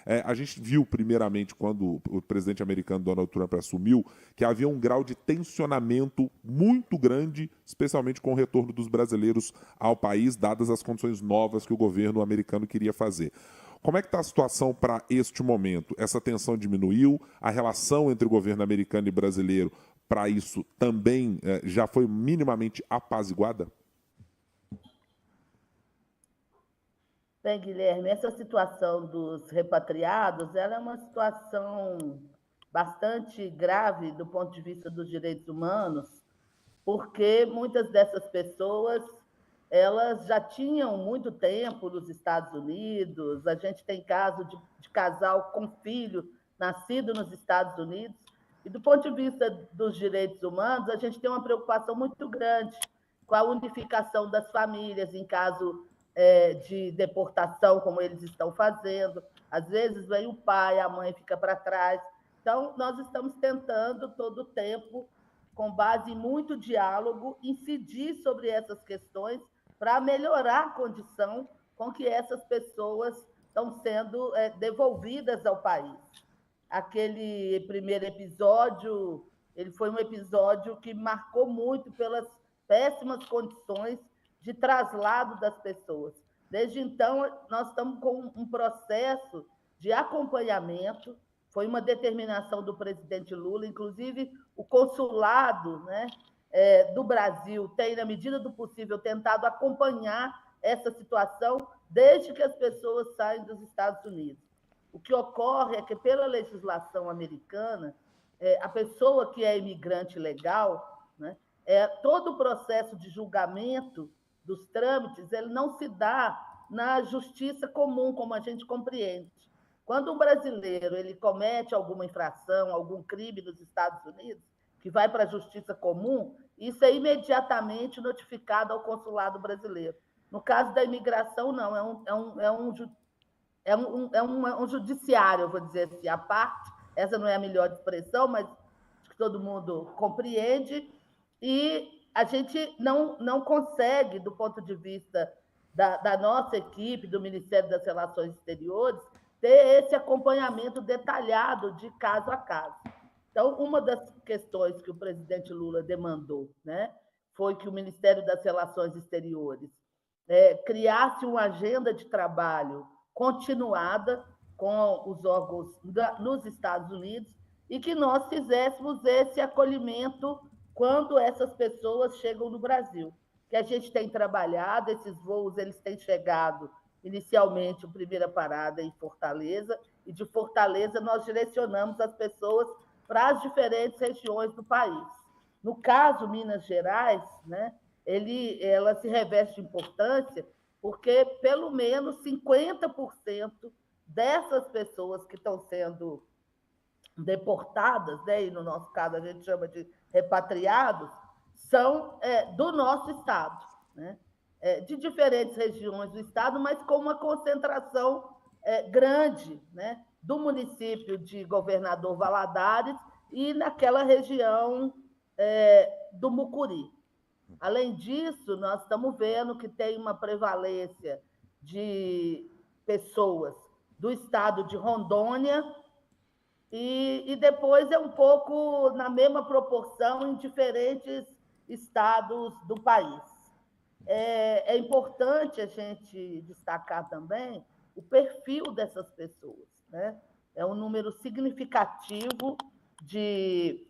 A gente viu, primeiramente, quando o presidente americano Donald Trump assumiu, que havia um grau de tensionamento muito grande, especialmente com o retorno dos brasileiros ao país, dadas as condições novas que o governo americano queria fazer. Como é que está a situação para este momento? Essa tensão diminuiu? A relação entre o governo americano e brasileiro para isso também já foi minimamente apaziguada? Bem, Guilherme, essa situação dos repatriados, ela é uma situação bastante grave do ponto de vista dos direitos humanos, porque muitas dessas pessoas elas já tinham muito tempo nos Estados Unidos. A gente tem caso de casal com filho nascido nos Estados Unidos. E do ponto de vista dos direitos humanos, a gente tem uma preocupação muito grande com a unificação das famílias em caso de deportação, como eles estão fazendo. Às vezes vem o pai, a mãe fica para trás. Então, nós estamos tentando todo o tempo, com base em muito diálogo, incidir sobre essas questões para melhorar a condição com que essas pessoas estão sendo devolvidas ao país. Aquele primeiro episódio, ele foi um episódio que marcou muito pelas péssimas condições de traslado das pessoas. Desde então, nós estamos com um processo de acompanhamento. Foi uma determinação do presidente Lula, inclusive o consulado, né, do Brasil tem, na medida do possível, tentado acompanhar essa situação desde que as pessoas saem dos Estados Unidos. O que ocorre é que, pela legislação americana, a pessoa que é imigrante legal, né, todo o processo de julgamento dos trâmites, ele não se dá na justiça comum, como a gente compreende. Quando um brasileiro ele comete alguma infração, algum crime nos Estados Unidos, que vai para a justiça comum, isso é imediatamente notificado ao consulado brasileiro. No caso da imigração, não, um judiciário, eu vou dizer assim, a parte, essa não é a melhor expressão, mas acho que todo mundo compreende, e a gente não consegue, do ponto de vista da nossa equipe, do Ministério das Relações Exteriores, ter esse acompanhamento detalhado de caso a caso. Então, uma das questões que o presidente Lula demandou, né, foi que o Ministério das Relações Exteriores criasse uma agenda de trabalho continuada com os órgãos nos Estados Unidos e que nós fizéssemos esse acolhimento quando essas pessoas chegam no Brasil. Que a gente tem trabalhado, esses voos eles têm chegado inicialmente, a primeira parada em Fortaleza, e de Fortaleza nós direcionamos as pessoas para as diferentes regiões do país. No caso, Minas Gerais, né, ela se reveste de importância porque pelo menos 50% dessas pessoas que estão sendo deportadas, né, e no nosso caso a gente chama de repatriados, são do nosso estado, né, de diferentes regiões do estado, mas com uma concentração grande, né, do município de Governador Valadares e naquela região do Mucuri. Além disso, nós estamos vendo que tem uma prevalência de pessoas do estado de Rondônia e depois é um pouco na mesma proporção em diferentes estados do país. É importante a gente destacar também o perfil dessas pessoas, né? É um número significativo de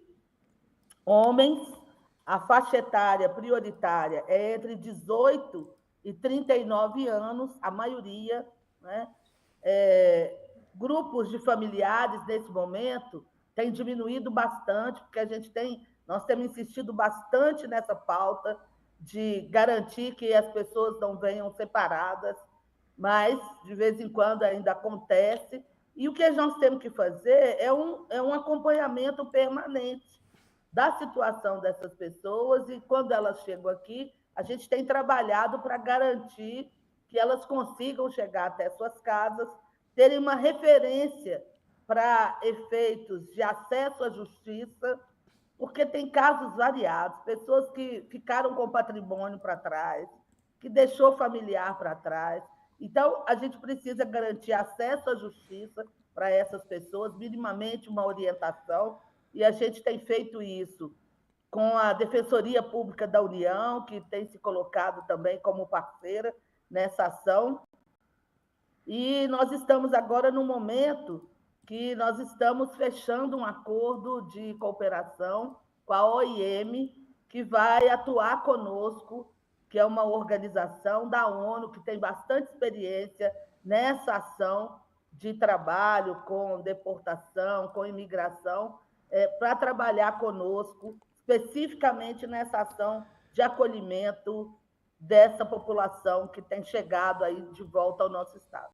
homens. A faixa etária prioritária é entre 18 e 39 anos, a maioria, né? Grupos de familiares, nesse momento, têm diminuído bastante, porque nós temos insistido bastante nessa pauta de garantir que as pessoas não venham separadas, mas, de vez em quando, ainda acontece. E o que nós temos que fazer é um acompanhamento permanente da situação dessas pessoas, e quando elas chegam aqui, a gente tem trabalhado para garantir que elas consigam chegar até suas casas, terem uma referência para efeitos de acesso à justiça, porque tem casos variados, pessoas que ficaram com patrimônio para trás, que deixou familiar para trás, Então, a gente precisa garantir acesso à justiça para essas pessoas, minimamente uma orientação, e a gente tem feito isso com a Defensoria Pública da União, que tem se colocado também como parceira nessa ação. E nós estamos agora no momento que nós estamos fechando um acordo de cooperação com a OIM, que vai atuar conosco, que é uma organização da ONU que tem bastante experiência nessa ação de trabalho com deportação, com imigração, para trabalhar conosco, especificamente nessa ação de acolhimento dessa população que tem chegado aí de volta ao nosso estado.